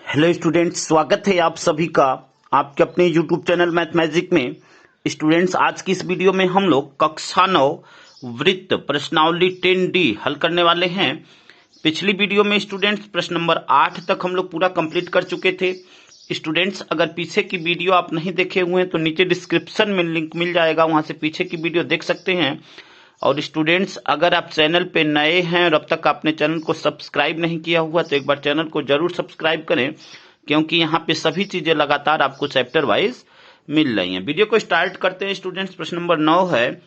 Hello students, स्वागत है आप सभी का आपके अपने यूट्यूब चैनल मैथ मैजिक में। स्टूडेंट्स, आज की इस वीडियो में हम लोग कक्षा 9 वृत्त प्रश्नावली 10D हल करने वाले हैं। पिछली वीडियो में स्टूडेंट्स प्रश्न नंबर 8 तक हम लोग पूरा कंप्लीट कर चुके थे। स्टूडेंट्स, अगर पीछे की वीडियो आप नहीं देखे हुए हैं तो नीचे डिस्क्रिप्शन में लिंक मिल जाएगा, वहां से पीछे की वीडियो देख सकते हैं। और स्टूडेंट्स, अगर आप चैनल पे नए हैं और अब तक आपने चैनल को सब्सक्राइब नहीं किया हुआ तो एक बार चैनल को जरूर सब्सक्राइब करें, क्योंकि यहाँ पे सभी चीजें लगातार आपको चैप्टर वाइज मिल रही हैं। वीडियो को स्टार्ट करते हैं स्टूडेंट्स। प्रश्न नंबर 9 है,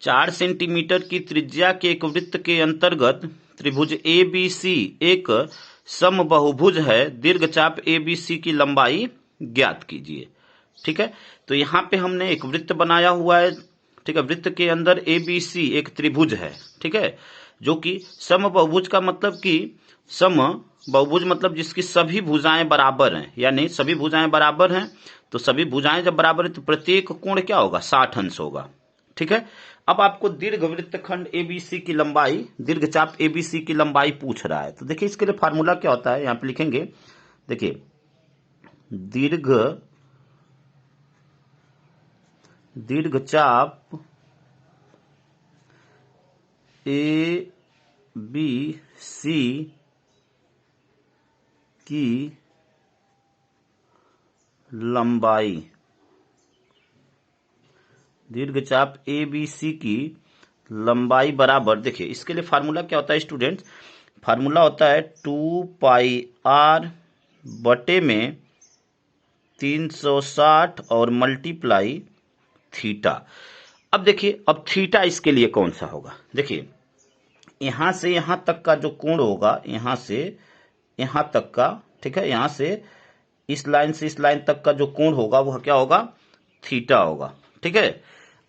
4 सेंटीमीटर की त्रिज्या के एक वृत्त के अंतर्गत त्रिभुज ABC एक समबाहुभुज है। दीर्घचाप ABC की लंबाई ज्ञात कीजिए। ठीक है, तो यहाँ पे हमने एक वृत्त बनाया हुआ है। ठीक है, वृत्त के अंदर ABC एक त्रिभुज है। ठीक है, जो कि समबाहुभुज का मतलब कि समबाहुभुज मतलब जिसकी सभी भुजाएं बराबर हैं, यानी सभी भुजाएं बराबर हैं। तो सभी भुजाएं जब बराबर है तो प्रत्येक कोण क्या होगा, 60 अंश होगा। ठीक है, अब आपको दीर्घ वृत्तखंड ABC की लंबाई, दीर्घचाप ABC की लंबाई पूछ रहा है। तो देखिए, इसके लिए फार्मूला क्या होता है, यहां पे लिखेंगे। देखिए, दीर्घचाप ABC की लंबाई, दीर्घचाप ABC की लंबाई बराबर, देखिए इसके लिए फार्मूला क्या होता है स्टूडेंट्स, फार्मूला होता है 2πr बटे में 360 और मल्टीप्लाई थीटा। अब देखिए, अब थीटा इसके लिए कौन सा होगा। देखिए, यहां से यहां तक का जो कोण होगा, यहां से यहां तक का, ठीक है, यहां से इस लाइन से इस लाइन तक का जो कोण होगा वह क्या होगा, थीटा होगा। ठीक है,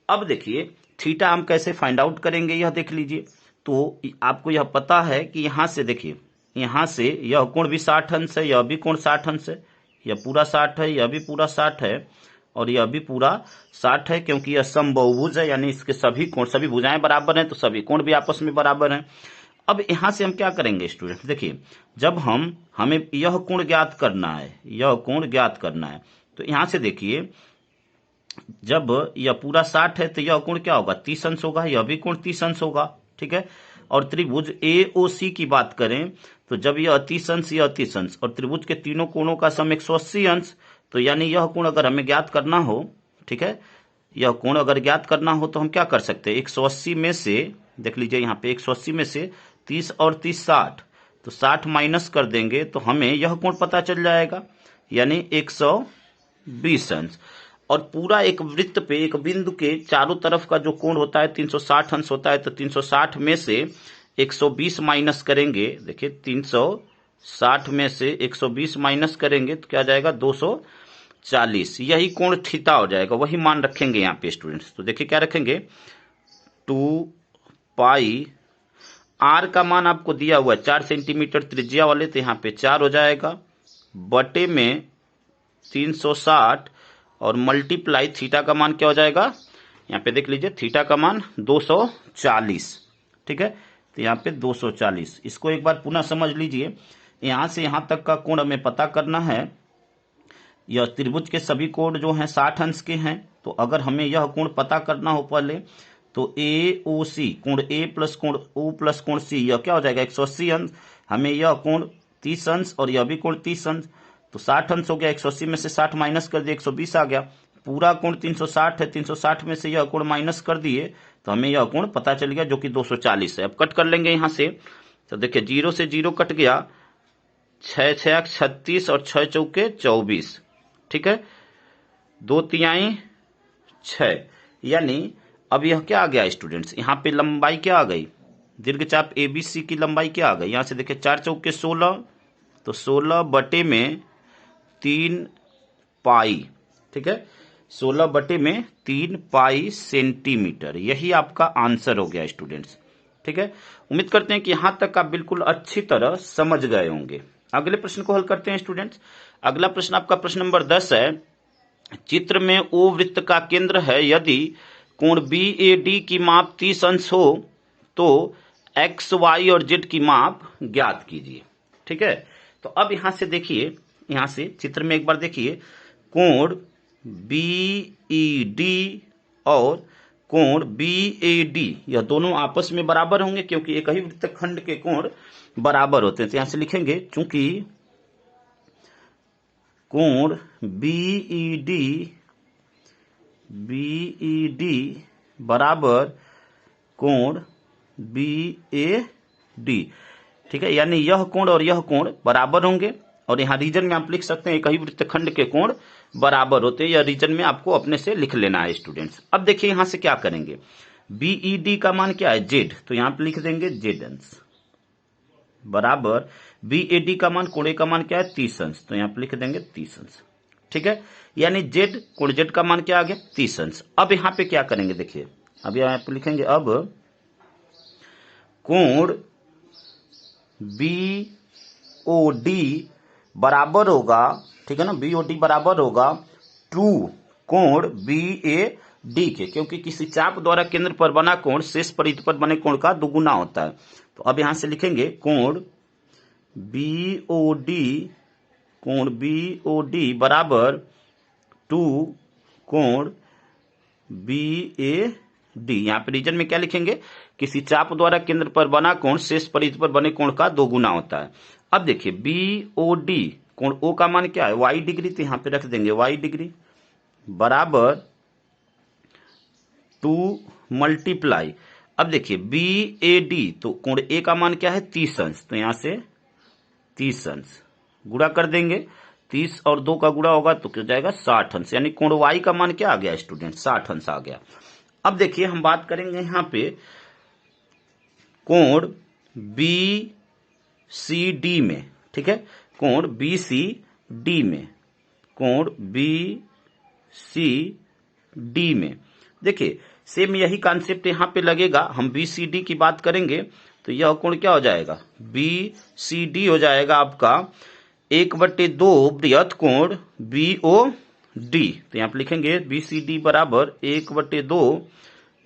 अब देखिए थीटा हम कैसे फाइंड आउट करेंगे, यह देख लीजिए। तो आपको यह पता है कि यहां से देखिए, यहां से यह कोण भी 60 अंश है, यह भी कोण 60 अंश है, यह पूरा 60 है, यह भी पूरा 60 है और यह भी पूरा 60 है, क्योंकि यह समबाहुभुज है, यानी इसके सभी कोण, सभी भुजाएं बराबर हैं तो सभी कोण भी आपस में बराबर हैं। अब यहां से हम क्या करेंगे स्टूडेंट, देखिए जब हमें यह कोण ज्ञात करना है, यह कोण ज्ञात करना है, तो यहां से देखिए जब यह पूरा 60 है तो यह कोण क्या होगा, 30 अंश होगा, यह भी कोण 30 अंश होगा। ठीक है, और त्रिभुज AOC की बात करें तो जब यह 30 अंश, यह 30 अंश और त्रिभुज के तीनों कोणों का सम 180 अंश, तो यानी यह कोण अगर हमें ज्ञात करना हो, ठीक है, यह कोण अगर ज्ञात करना हो तो हम क्या कर सकते हैं, 180 में से, देख लीजिए यहाँ पे 180 में से 30 और 30 60, तो 60 माइनस कर देंगे तो हमें यह कोण पता चल जाएगा, यानी 120 अंश। और पूरा एक वृत्त पे एक बिंदु के चारों तरफ का जो कोण होता है 360 अंश होता है, तो 360 में से 120 माइनस करेंगे। देखिए 360 में से 120 माइनस करेंगे तो क्या जाएगा, 240। यही कोण थीटा हो जाएगा, वही मान रखेंगे यहाँ पे स्टूडेंट्स। तो देखिए क्या रखेंगे, 2π r का मान आपको दिया हुआ है 4 सेंटीमीटर त्रिज्या वाले, तो यहाँ पे 4 हो जाएगा, बटे में 360 और मल्टीप्लाई थीटा का मान क्या हो जाएगा, यहाँ पे देख लीजिए थीटा का मान 240। ठीक है, तो यहाँ पे 240, इसको एक बार पुनः समझ लीजिए। यहां से यहां तक का कोण हमें पता करना है। यह त्रिभुज के सभी कोण जो हैं 60 अंश के हैं, तो अगर हमें यह कोण पता करना हो पहले तो AOC, कोण A प्लस कोण O प्लस कोण C, यह क्या हो जाएगा, 180 अंश। हमें यह कोण 30 अंश और यह भी कोण 30 अंश, तो 60 अंश हो गया, 180 में से 60 माइनस कर दिए, 120 आ गया। पूरा कोण 360 है, 360 में से यह कोण माइनस कर दिए तो हमें यह कोण पता चल गया, जो कि 240 है। अब कट कर लेंगे यहां से, तो देखिए 0 से 0 कट गया, 6 6 36 और 6 चौके 24। ठीक है, 2 तिहाई 6, यानी अब यह क्या आ गया स्टूडेंट्स, यहाँ पे लंबाई क्या आ गई, दीर्घचाप ABC की लंबाई क्या आ गई, यहां से देखिए 4 चौके 16, तो 16 बटे में 3π। ठीक है, 16 बटे में 3π सेंटीमीटर, यही आपका आंसर हो गया स्टूडेंट्स। ठीक है, उम्मीद करते हैं कि यहां तक आप बिल्कुल अच्छी तरह समझ गए होंगे। अगले प्रश्न को हल करते हैं स्टूडेंट्स। अगला प्रश्न आपका प्रश्न नंबर 10 है, चित्र में O वृत्त का केंद्र है, यदि कोण BAD की माप 30 अंश हो तो X, Y और Z की माप ज्ञात कीजिए। ठीक है, तो अब यहां से देखिए, यहां से चित्र में एक बार देखिए, कोण बीईडी और कोण बीएडी यह दोनों आपस में बराबर होंगे, क्योंकि एक ही वृत्तखंड के कोण बराबर होते हैं। तो यहां से लिखेंगे चूंकि कोण बीईडी बराबर कोण बीएडी, ठीक है, यानी यह कोण और यह कोण बराबर होंगे। और यहां रीजन में आप लिख सकते हैं एक ही वृत्तखंड के कोण बराबर होते हैं। यह रीजन में आपको अपने से लिख लेना है स्टूडेंट्स। अब देखिए यहां से क्या करेंगे, बीईडी का मान क्या है, जेड, तो यहां पे लिख देंगे जेड अंश बराबर बीएडी का मान, कोण ए का मान क्या है 30 अंश, तो यहां पे लिख देंगे 30 अंश, ठीक है, यानी जेड, कोण जेड का मान क्या आ गया 30 अंश। अब यहां पे क्या करेंगे, देखिए अब यहां पे लिखेंगे, अब कोण बीओडी बराबर होगा, ठीक है ना, बीओडी बराबर होगा टू कोण बीएडी के, क्योंकि किसी चाप द्वारा केंद्र पर बना कोण शेष परिधि पर बने कोण का दुगुना होता है। तो अब यहां से लिखेंगे कोण बीओडी बराबर टू कोण बीएडी। यहां पे रीजन में क्या लिखेंगे, किसी चाप द्वारा केंद्र पर बना कोण शेष परिधि पर बने कोण का दोगुना होता है। अब देखिए बीओडी, कोण ओ का मान क्या है y डिग्री, तो यहां पे रख देंगे y डिग्री बराबर टू मल्टीप्लाई, अब देखिए बीएडी, तो कोण ए का मान क्या है 30 अंश, तो यहां से 30 अंश गुणा कर देंगे, 30 और 2 का गुणा होगा तो क्या जाएगा 60 अंश, यानी कोण y का मान क्या आ गया स्टूडेंट 60 अंश आ गया। अब देखिए हम बात करेंगे यहां पे कोण बीसीडी में, ठीक है, कोण बीसीडी में, कोण बीसीडी में देखिए सेम यही कॉन्सेप्ट यहां पे लगेगा। हम बीसीडी की बात करेंगे तो यह कोण क्या हो जाएगा, बीसीडी हो जाएगा आपका 1/2 बृहत कोण बीओडी, तो यहां पे लिखेंगे बीसीडी बराबर 1/2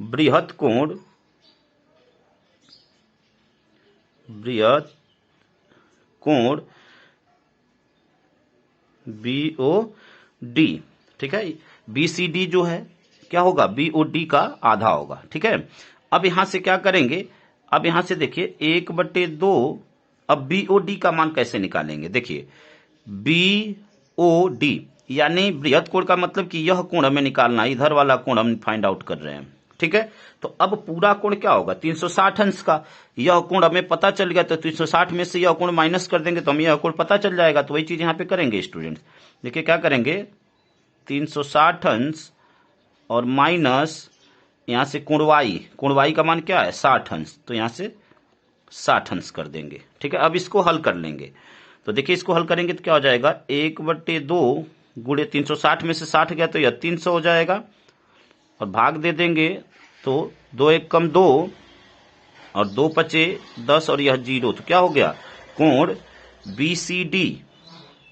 बृहत कोण बीओडी, ठीक है, बीसीडी जो है क्या होगा बीओडी का आधा होगा, ठीक है। अब यहां से क्या करेंगे, अब यहां से देखिए 1/2, अब बीओडी का मान कैसे निकालेंगे, देखिए बीओडी यानी बृहत कोण का मतलब कि यह कोण हमें निकालना है, इधर वाला कोण हम फाइंड आउट कर रहे हैं, ठीक है। तो अब पूरा कोण क्या होगा 360 अंश का, यह कोण हमें पता चल गया, तो 360 में से यह कोण माइनस कर देंगे तो हमें यह कोण पता चल जाएगा। तो वही चीज यहां पे करेंगे स्टूडेंट्स, देखिए क्या करेंगे 360 अंश और माइनस यहां से कोण वाई का मान क्या है 60 अंश, तो यहां से 60 अंश कर देंगे, ठीक है। अब इसको हल कर लेंगे, तो देखिए इसको हल करेंगे तो क्या हो जाएगा 1/2 गुणे 360 में से 60 गया तो यह 300 हो जाएगा, और भाग दे देंगे तो 2 1 कम 2 और 2 बचे 10 और यह 0, तो क्या हो गया कोण बीसीडी,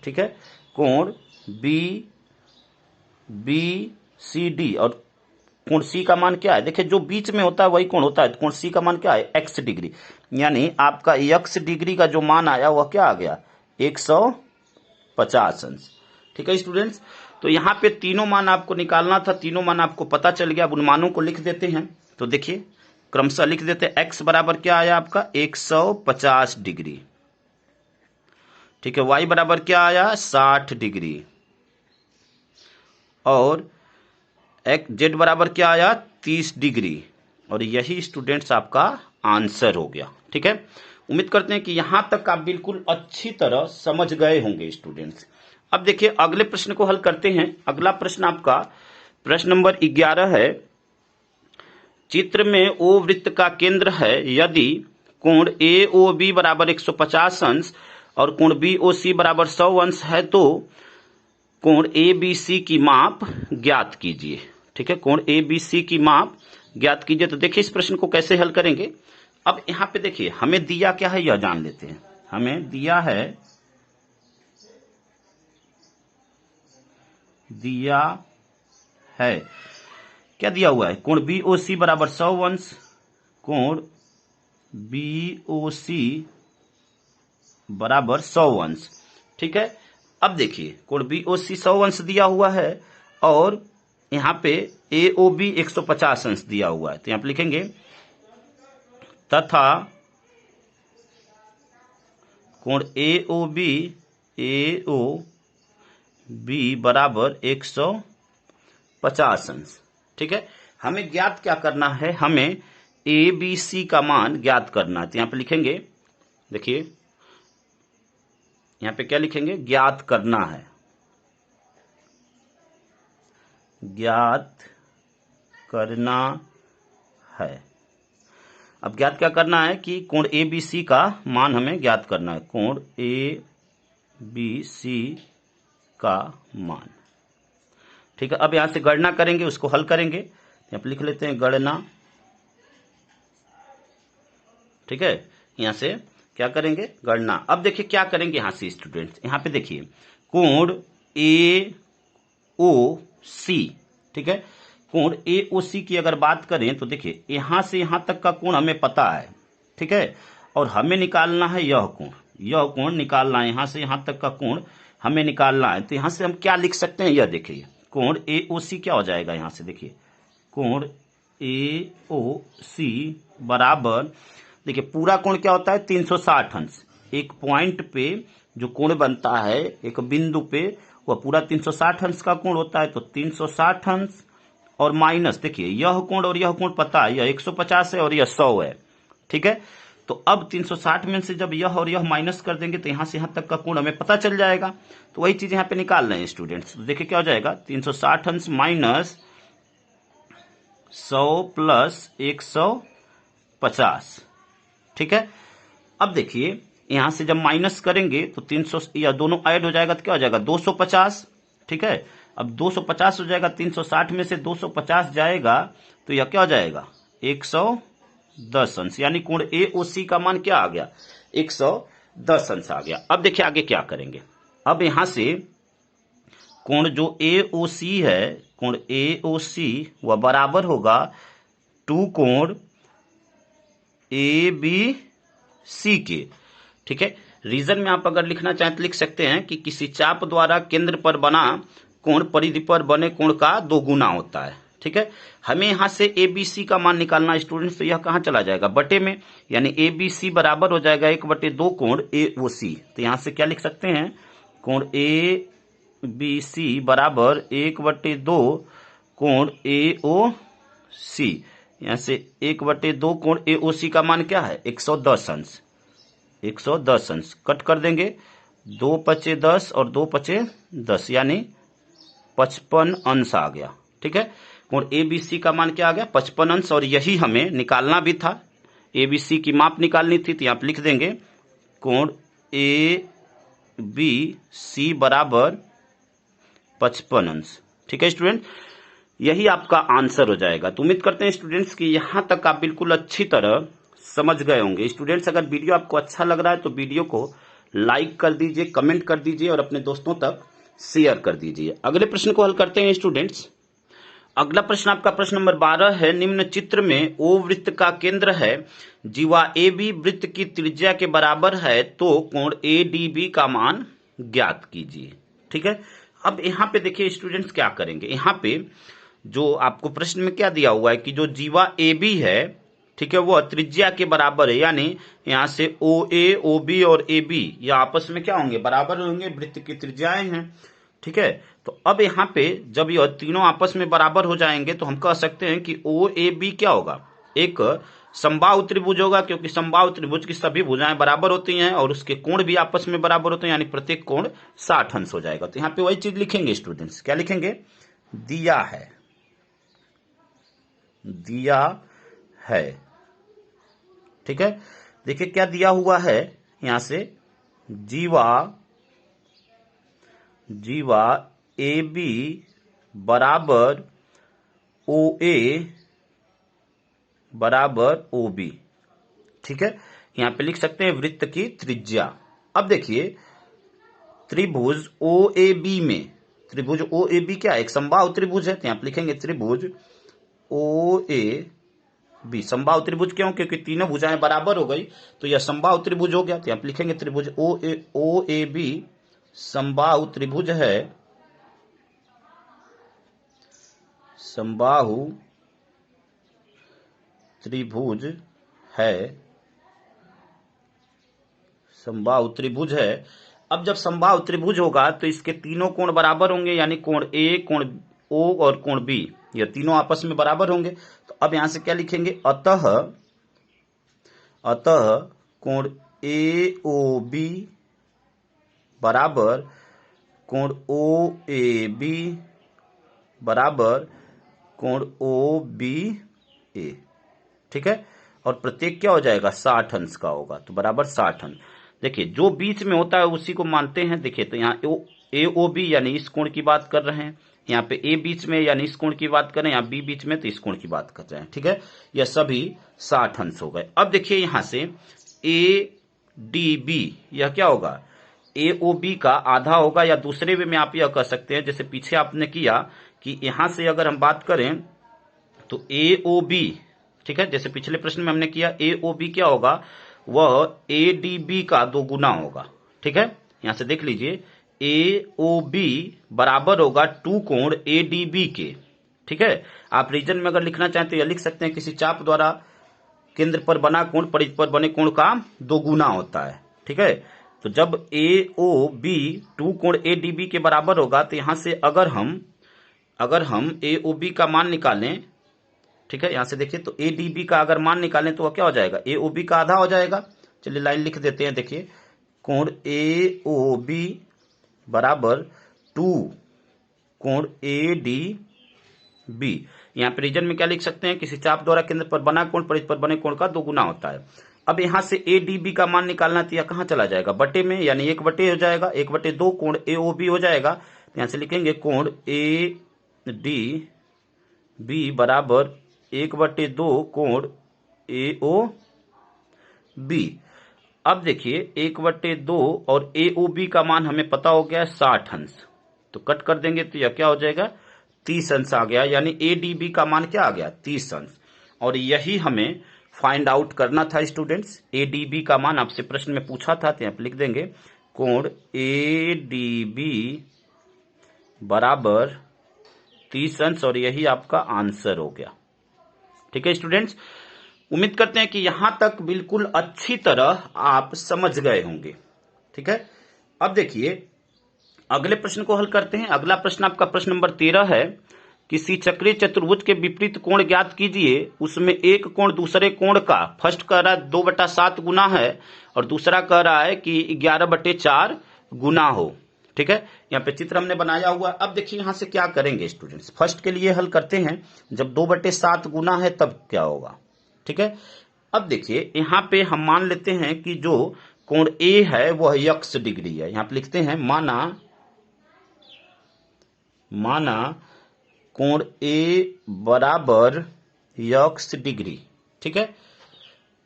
ठीक है, कोण बीसीडी और कोण सी का मान क्या है, देखिए जो बीच में होता है वही कोण होता है, कोण सी का मान क्या है x डिग्री, यानी आपका x डिग्री का जो मान आया वह क्या आ गया 150 अंश, ठीक है स्टूडेंट्स। तो यहाँ पे तीनों मान आपको निकालना था, तीनों मान आपको पता चल गया। अब उन मानों को लिख देते हैं, तो देखिए क्रमशः लिख देते हैं। x बराबर क्या आया आपका 150 डिग्री, ठीक है, y बराबर क्या आया 60 डिग्री, और जेड बराबर क्या आया 30 डिग्री, और यही स्टूडेंट्स आपका आंसर हो गया, ठीक है। उम्मीद करते हैं कि यहां तक आप बिल्कुल अच्छी तरह समझ गए होंगे स्टूडेंट्स। अब देखिए अगले प्रश्न को हल करते हैं। अगला प्रश्न आपका प्रश्न नंबर 11 है। चित्र में ओ वृत्त का केंद्र है, यदि कोण AOB बराबर 150 अंश और कोण BOC बराबर 100 अंश है तो कोण ABC की माप ज्ञात कीजिए, ठीक है, कोण ABC की माप ज्ञात कीजिए। तो देखिए इस प्रश्न को कैसे हल करेंगे। अब यहां पे देखिए हमें दिया क्या है यह जान लेते हैं। हमें दिया है क्या दिया हुआ है, कोण BOC बराबर 100 अंश, कोण BOC बराबर 100 अंश। ठीक है, अब देखिए कोण BOC 100 अंश दिया हुआ है और यहां पे AOB 150 अंश दिया हुआ है, तो यहां पे लिखेंगे तथा कोण AOB बराबर 150 अंश। ठीक है, हमें ज्ञात क्या करना है, हमें ABC का मान ज्ञात करना है, तो यहां पे लिखेंगे, देखिए यहां पे क्या लिखेंगे, ज्ञात करना है, ज्ञात करना है। अब ज्ञात क्या करना है कि कोण ABC का मान हमें ज्ञात करना है, कोण ABC का मान। ठीक है, अब यहां से गणना करेंगे, उसको हल करेंगे, यहां पे लिख लेते हैं गणना। ठीक है, यहां से क्या करेंगे, गणना। अब देखिए क्या करेंगे यहां से स्टूडेंट्स, यहां पे देखिए कोण AOC, ठीक है, कोण AOC की अगर बात करें तो देखिए यहां से यहां तक का कोण हमें पता है। ठीक है, और हमें निकालना है यह कोण निकालना है, यहां से यहां तक का कोण हमें निकालना है। तो यहां से हम क्या लिख सकते हैं, यह देखिए कोण AOC क्या हो जाएगा, यहां से देखिए कोण AOC बराबर, देखिए पूरा कोण क्या होता है 360 अंश। एक पॉइंट पे जो कोण बनता है एक बिंदु पे, वह पूरा 360 अंश का कोण होता है। तो 360 अंश और माइनस, देखिए यह कोण और यह कोण पता है, यह 150 है और यह 100 है। ठीक है, तो अब 360 में से जब यह और यह माइनस कर देंगे तो यहां से यहां तक का कोण हमें पता चल जाएगा। तो वही चीज यहां पे निकाल रहे हैं स्टूडेंट्स। तो देखिए क्या हो जाएगा, 360 अंश माइनस 100 प्लस 150। ठीक है, अब देखिए यहां से जब माइनस करेंगे तो 300 या दोनों ऐड हो जाएगा तो क्या हो जाएगा 250। ठीक है, अब 250 हो जाएगा, 360 में से 250 जाएगा तो यह क्या हो जाएगा 110 अंश, यानी कोण AOC का मान क्या आ गया 110 अंश आ गया। अब देखिए आगे क्या करेंगे, अब यहां से कोण जो AOC है, कोण AOC वह बराबर होगा 2 कोण ABC के। ठीक है, रीजन में आप अगर लिखना चाहें तो लिख सकते हैं कि किसी चाप द्वारा केंद्र पर बना कोण परिधि पर बने कोण का 2 गुना होता है। ठीक है, हमें यहां से ABC का मान निकालना स्टूडेंट्स, तो यह कहां चला जाएगा बटे में, यानी ABC बराबर हो जाएगा 1/2 कोण AOC। तो यहां से क्या लिख सकते हैं, कोण ABC बराबर 1/2 कोण AOC। यहां से 1/2 कोण AOC का मान क्या है 110 अंश। 110 अंश कट कर देंगे, 2 पचे 10 और 2 पचे 10, यानी 55 अंश आ गया। ठीक है, कोण ABC का मान क्या आ गया 55 अंश, और यही हमें निकालना भी था, ABC की माप निकालनी थी। तो यहां पर लिख देंगे कोण ABC बराबर 55 अंश। ठीक है स्टूडेंट, यही आपका आंसर हो जाएगा। तो उम्मीद करते हैं स्टूडेंट्स कि यहां तक आप बिल्कुल अच्छी तरह समझ गए होंगे। स्टूडेंट्स अगर वीडियो आपको अच्छा लग रहा है तो वीडियो को लाइक कर दीजिए, कमेंट कर दीजिए और अपने दोस्तों तक शेयर कर दीजिए। अगले प्रश्न को हल करते हैं स्टूडेंट्स। अगला प्रश्न आपका प्रश्न नंबर 12 है, निम्न चित्र में O वृत्त का केंद्र है, जीवा AB वृत्त की त्रिज्या के बराबर है, तो कोण ADB का मान ज्ञात कीजिए। ठीक है, अब यहां पे देखिए स्टूडेंट्स क्या करेंगे, यहां पे जो आपको प्रश्न में क्या दिया हुआ है कि जो जीवा AB है, ठीक है, वह त्रिज्या के बराबर है, यानी यहां से OA, OB और AB ये आपस में क्या होंगे बराबर होंगे, वृत्त की त्रिज्याएं हैं। ठीक है, तो अब यहां पे जब यह तीनों आपस में बराबर हो जाएंगे तो हम कह सकते हैं कि OAB क्या होगा, एक समबाहु त्रिभुज होगा, क्योंकि समबाहु त्रिभुज की सभी भुजाएं बराबर होती हैं और उसके कोण भी आपस में बराबर होते हैं, यानी प्रत्येक कोण 60 अंश हो जाएगा। तो यहां पे वही चीज लिखेंगे स्टूडेंट्स, क्या लिखेंगे, दिया है, दिया है। ठीक है, देखिए क्या दिया हुआ है, यहां से जीवा AB बराबर OA बराबर OB। ठीक है, यहां पे लिख सकते हैं वृत्त की त्रिज्या। अब देखिए त्रिभुज OAB में, त्रिभुज OAB क्या है, एक समबाहु त्रिभुज है, तो यहां पे लिखेंगे त्रिभुज OAB बी। समबाहु त्रिभुज क्यों? क्योंकि तीनों भुजाएं बराबर हो गई तो यह समबाहु त्रिभुज हो गया। तो यहां लिखेंगे त्रिभुज ओ ए बी समबाहु त्रिभुज है, समबाहु त्रिभुज है, समबाहु त्रिभुज है। अब जब समबाहु त्रिभुज होगा तो इसके तीनों कोण बराबर होंगे, यानी कोण ए, कोण ओ और कोण बी, ये तीनों आपस में बराबर होंगे। तो अब यहां से क्या लिखेंगे? अतः कोण ए ओ बी बराबर कोण ओ ए बी बराबर कोण ओ बी ए। ठीक है, और प्रत्येक क्या हो जाएगा? 60 अंश का होगा, तो बराबर 60 अंश। देखिए जो बीच में होता है उसी को मानते हैं। देखिए तो यहाँ ए ओ बी यानी इस कोण की बात कर रहे हैं, यहाँ पे ए बीच में यानी इस कोण की बात कर रहे हैं, यहाँ बी बीच में तो इस कोण की बात कर रहे हैं। ठीक है, यह सभी 60 अंश हो गए। अब देखिए यहां से ए डी बी यह क्या होगा? ए ओ बी का आधा होगा, या दूसरे वे में आप यह कह सकते हैं जैसे पीछे आपने किया कि यहां से अगर हम बात करें तो ए ओ बी, ठीक है, जैसे पिछले प्रश्न में हमने किया, ए ओ बी क्या होगा? वह ए डी बी का 2 गुना होगा। ठीक है, यहां से देख लीजिए ए ओ बी बराबर होगा 2 कोण ए डी बी के। ठीक है, आप रीजन में अगर लिखना चाहें तो यह लिख सकते हैं किसी चाप द्वारा केंद्र पर बना कोण परिधि पर बने कोण का 2 गुना होता है। ठीक है, तो जब ए ओ बी 2 कोण ए डी बी के बराबर होगा तो यहां से अगर हम ए ओ बी का मान निकालें, ठीक है, यहां से देखिए तो ए डी बी का अगर मान निकालें तो वह क्या हो जाएगा? ए ओ बी का आधा हो जाएगा। चलिए लाइन लिख देते हैं। देखिए कोण ए ओ बी बराबर 2 कोण ए डी बी। यहां पर रीजन में क्या लिख सकते हैं? किसी चाप द्वारा केंद्र पर बना कोण परिधि पर बने कोण का 2 गुना होता है। अब यहां से ए डी बी का मान निकालना तो यह कहां चला जाएगा? बटे में, यानी 1/2 हो जाएगा, 1/2 कोण ए ओ बी हो जाएगा। यहां से लिखेंगे कोण ए डी बी बराबर 1/2 कोण ए ओ बी। अब देखिए 1/2 और ए ओ बी का मान हमें पता हो गया 60 अंश, तो कट कर देंगे तो यह क्या हो जाएगा? 30 अंश आ गया, यानी ए डी बी का मान क्या आ गया? 30 अंश। और यही हमें फाइंड आउट करना था स्टूडेंट्स। ए डी बी का मान आपसे प्रश्न में पूछा था, तो यहां पर लिख देंगे कोण ए डी बी बराबर 30 अंश, और यही आपका आंसर हो गया। ठीक है स्टूडेंट्स, उम्मीद करते हैं कि यहां तक बिल्कुल अच्छी तरह आप समझ गए होंगे। ठीक है, अब देखिए अगले प्रश्न को हल करते हैं। अगला प्रश्न आपका प्रश्न नंबर 13 है। किसी चक्रीय चतुर्भुज के विपरीत कोण ज्ञात कीजिए, उसमें एक कोण दूसरे कोण का, फर्स्ट कह रहा है 2/7 गुना है और दूसरा कह रहा है कि 11/4 गुना हो। ठीक है, यहाँ पे चित्र हमने बनाया हुआ। अब देखिए यहां से क्या करेंगे स्टूडेंट्स, फर्स्ट के लिए हल करते हैं। जब 2/7 गुना है तब क्या होगा? ठीक है, अब देखिए यहां पे हम मान लेते हैं कि जो कोण ए है वह x डिग्री है। यहां पे लिखते हैं माना कोण ए बराबर x डिग्री। ठीक है,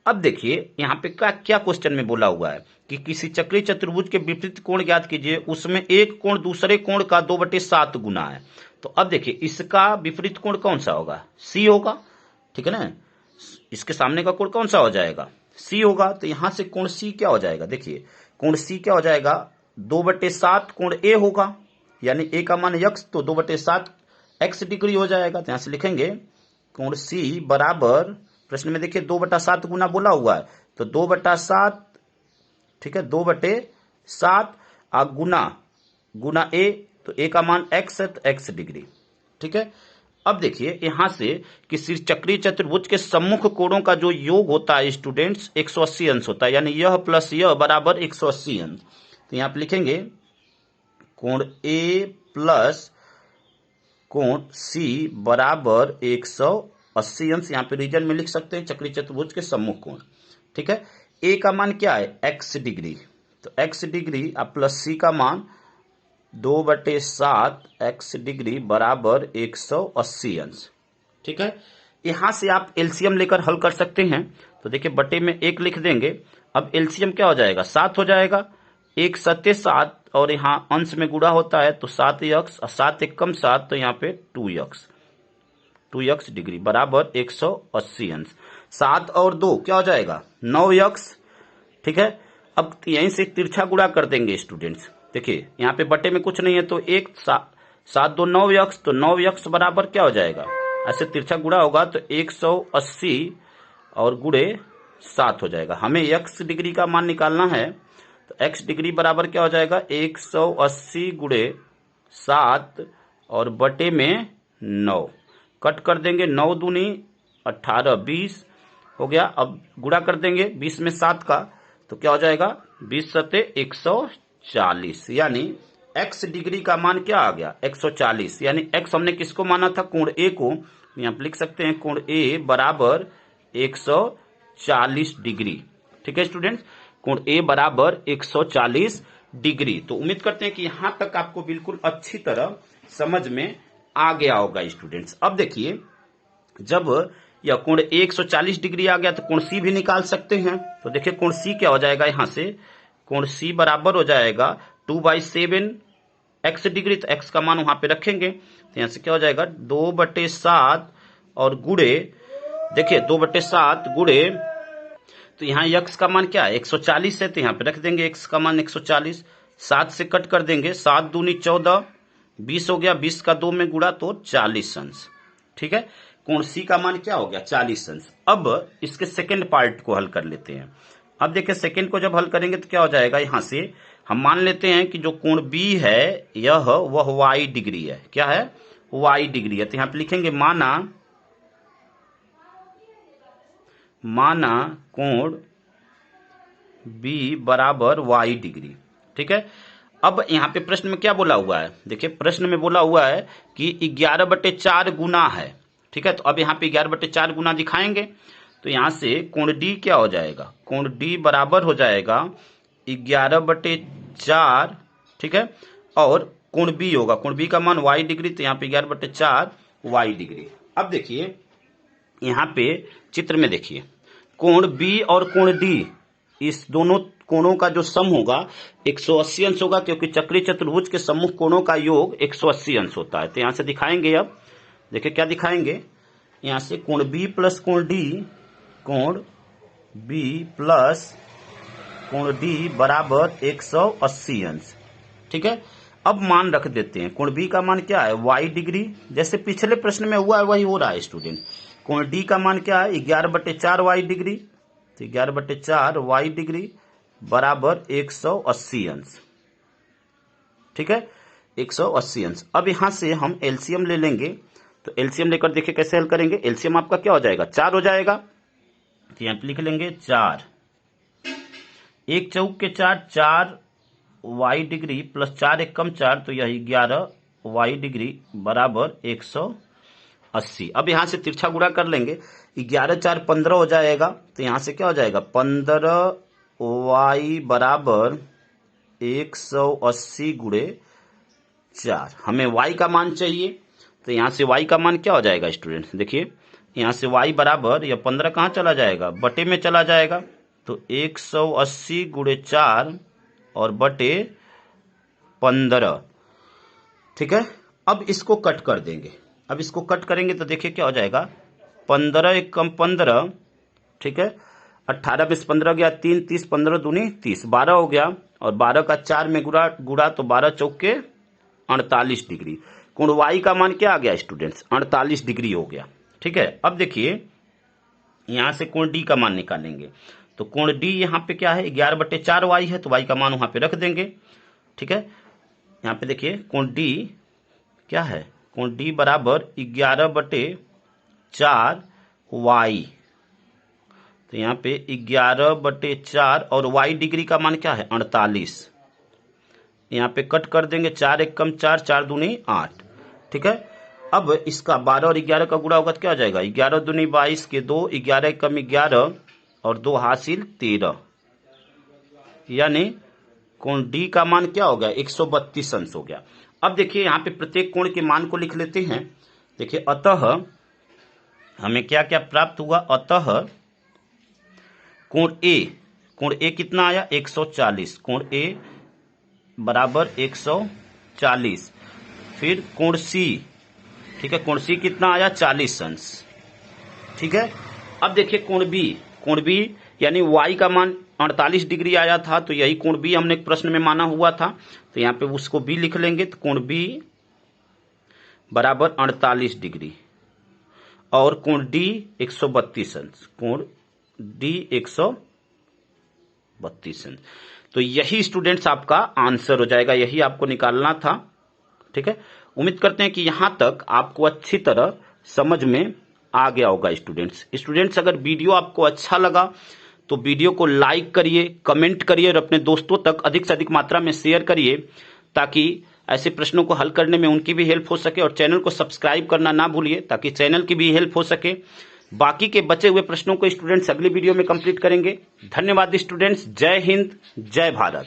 अब देखिए यहां पे क्या क्वेश्चन में बोला हुआ है कि किसी चक्रीय चतुर्भुज के विपरीत कोण ज्ञात कीजिए, उसमें एक कोण दूसरे कोण का 2/7 गुना है। तो अब देखिए इसका विपरीत कोण कौन सा होगा? C होगा। ठीक है ना, इसके सामने का कोण कौन सा हो जाएगा? C होगा। तो यहां से कोण C क्या हो जाएगा? देखिए कोण C क्या हो जाएगा? 2/7 कोण A होगा, यानी A का मान x, तो 2/7 x डिग्री हो जाएगा। तो यहां से लिखेंगे कोण C बराबर, प्रश्न में देखिए 2/7 गुना बोला हुआ है, तो 2/7, ठीक है, 2/7 गुना A, तो A का मान x है, तो x डिग्री। ठीक है, अब देखिए यहां से किसी चक्रीय चतुर्भुज के सम्मुख कोणों का जो योग होता है स्टूडेंट्स 180 अंश होता है, यानी यह प्लस यह बराबर 180 अंश। तो यहां पे लिखेंगे कोण ए प्लस कोण सी बराबर 180 अंश। यहां पे रीजन में लिख सकते हैं चक्रीय चतुर्भुज के सम्मुख कोण। ठीक है, ए का मान क्या है? x डिग्री, तो x डिग्री अब प्लस सी का मान 2/7 x डिग्री बराबर 180 अंश। ठीक है, यहां से आप एलसीएम लेकर हल कर सकते हैं। तो देखिए बटे में 1 लिख देंगे। अब एलसीएम क्या हो जाएगा? 7 हो जाएगा। 1 7 7 और यहां अंश में गुणा होता है तो 7x और 7 1 कम 7, तो यहां पे 2x। 2x डिग्री बराबर 180 अंश। 7 और 2 क्या हो जाएगा 9x। ठीक है, अब यहीं से तिरछा गुणा कर देंगे स्टूडेंट्स। देखिए यहाँ पे बटे में कुछ नहीं है तो 7 2 9x, तो 9x बराबर क्या हो जाएगा, ऐसे तिरछा गुणा होगा तो 180 और गुणे 7 हो जाएगा। हमें x डिग्री का मान निकालना है तो x डिग्री बराबर क्या हो जाएगा 180 गुणे 7 और बटे में 9, कट कर देंगे, 9 दूनी 18 20 हो गया। अब गुणा कर देंगे 20 में 7 का तो क्या हो जाएगा 20 सते 140, यानी x डिग्री का मान क्या आ गया 140। यानी x हमने किसको माना था, कोण A को। यहाँ पे लिख सकते हैं कोण A बराबर 140 डिग्री। ठीक है स्टूडेंट्स, कोण A बराबर 140 डिग्री। तो उम्मीद करते हैं कि यहां तक आपको बिल्कुल अच्छी तरह समझ में आ गया होगा स्टूडेंट्स। अब देखिए जब यह कोण 140 डिग्री आ गया तो कोण C भी निकाल सकते हैं। तो देखिए कोण C क्या हो जाएगा, यहां से कोण C बराबर हो जाएगा 2/7 x डिग्री। तो x का मान वहां पे रखेंगे तो यहां से क्या हो जाएगा 2/7 और गुणे, देखिए 2/7 गुणे, तो यहाँ x का मान क्या है 140 है तो यहाँ पे रख देंगे x का मान 140। 7 से कट कर देंगे, 7 दूनी 14 20 हो गया, 20 का 2 में गुणा तो 40 अंश। ठीक है, कोण C का मान क्या हो गया 40 अंश। अब इसके सेकंड पार्ट को हल कर लेते हैं। अब देखिए सेकंड को जब हल करेंगे तो क्या हो जाएगा, यहां से हम मान लेते हैं कि जो कोण B है यह वह y डिग्री है। क्या है, y डिग्री है। तो यहां पे लिखेंगे माना कोण B बराबर y डिग्री। ठीक है, अब यहाँ पे प्रश्न में क्या बोला हुआ है, देखिए प्रश्न में बोला हुआ है कि 11/4 गुना है। ठीक है, तो अब यहाँ पे 11/4 गुना दिखाएंगे तो यहाँ से कोण D क्या हो जाएगा, कोण D बराबर हो जाएगा 11/4। ठीक है, और कोण B होगा, कोण B का मान y डिग्री, तो यहाँ पे 11/4 y डिग्री। अब देखिए यहाँ पे चित्र में देखिए कोण B और कोण D, इस दोनों कोणों का जो सम होगा 180 अंश होगा, क्योंकि चक्रीय चतुर्भुज के सम्मुख कोणों का योग 180 अंश होता है। तो यहां से दिखाएंगे, अब देखिए क्या दिखाएंगे, यहां से कोण B प्लस कोण D, कोण B प्लस कोण D बराबर 180 अंश। ठीक है, अब मान रख देते हैं, कोण B का मान क्या है y डिग्री, जैसे पिछले प्रश्न में हुआ है वही हो रहा है स्टूडेंट। कोण D का मान क्या है 11/4 y डिग्री, तो 11/4 y डिग्री बराबर 180 अंश। ठीक है, 180 अंश। अब यहां से हम एलसीएम ले लेंगे, तो एलसीएम लेकर देखिए कैसे हल करेंगे। एलसीएम आपका क्या हो जाएगा 4 हो जाएगा, तो यहां पे लिख लेंगे 4, 1 चौक के 4, 4 y डिग्री प्लस 4 1 कम 4, तो यह 11 y डिग्री बराबर 180। अब यहां से तिरछा गुणा कर लेंगे, 11 4 15 हो जाएगा, तो यहां से क्या हो जाएगा 15 y बराबर 180 गुणे 4। हमें y का मान चाहिए, तो यहां से y का मान क्या हो जाएगा स्टूडेंट, देखिए यहां से y बराबर, यह 15 कहां चला जाएगा बटे में चला जाएगा, तो 180 गुणे 4 और बटे 15। ठीक है, अब इसको कट कर देंगे। अब इसको कट करेंगे तो देखिए क्या हो जाएगा 15 1 कम 15। ठीक है, 18 20 15 गया 3, 30 15 दूनी 30, 12 हो गया, और 12 का 4 में गुणा तो 12 चौके 48 डिग्री। कोण y का मान क्या आ गया स्टूडेंट्स 48 डिग्री हो गया। ठीक है, अब देखिए यहां से कोण D का मान निकालेंगे, तो कोण D यहाँ पे क्या है 11/4 y है, तो y का मान वहां पे रख देंगे। ठीक है, यहाँ पे देखिए कोण D क्या है, कोण D बराबर 11/4 y, तो यहाँ पे 11/4 और y डिग्री का मान क्या है 48। यहाँ पे कट कर देंगे, 4 1 कम 4, 4 दूनी 8। ठीक है, अब इसका 12 और 11 का गुणा होगा तो क्या हो जाएगा 11 दूनी 22 के 2, 11 1 कम 11 और 2 हासिल 13, यानी कोण D का मान क्या हो गया 132 अंश हो गया। अब देखिए यहाँ पे प्रत्येक कोण के मान को लिख लेते हैं। देखिए अतः हमें क्या क्या प्राप्त हुआ, अतः कोण A कितना आया 140, कोण A बराबर 140। फिर कोण C, ठीक ठीक है। कोण सी कितना आया 40 अंश, ठीक है। अब देखिए कोण बी यानी y का मान 48 डिग्री आया था, तो यही कोण बी हमने प्रश्न में माना हुआ था, तो यहाँ पे उसको बी लिख लेंगे। तो कोण बी बराबर 48 डिग्री और कोण डी 132 अंश, कोण डी 132 अंश। तो यही स्टूडेंट्स आपका आंसर हो जाएगा, यही आपको निकालना था, ठीक है। उम्मीद करते हैं कि यहां तक आपको अच्छी तरह समझ में आ गया होगा स्टूडेंट्स। अगर वीडियो आपको अच्छा लगा तो वीडियो को लाइक करिए, कमेंट करिए और अपने दोस्तों तक अधिक से अधिक मात्रा में शेयर करिए, ताकि ऐसे प्रश्नों को हल करने में उनकी भी हेल्प हो सके। और चैनल को सब्सक्राइब करना ना भूलिए, ताकि चैनल की भी हेल्प हो सके। बाकी के बचे हुए प्रश्नों को स्टूडेंट्स अगली वीडियो में कंप्लीट करेंगे। धन्यवाद स्टूडेंट्स। जय हिंद, जय भारत।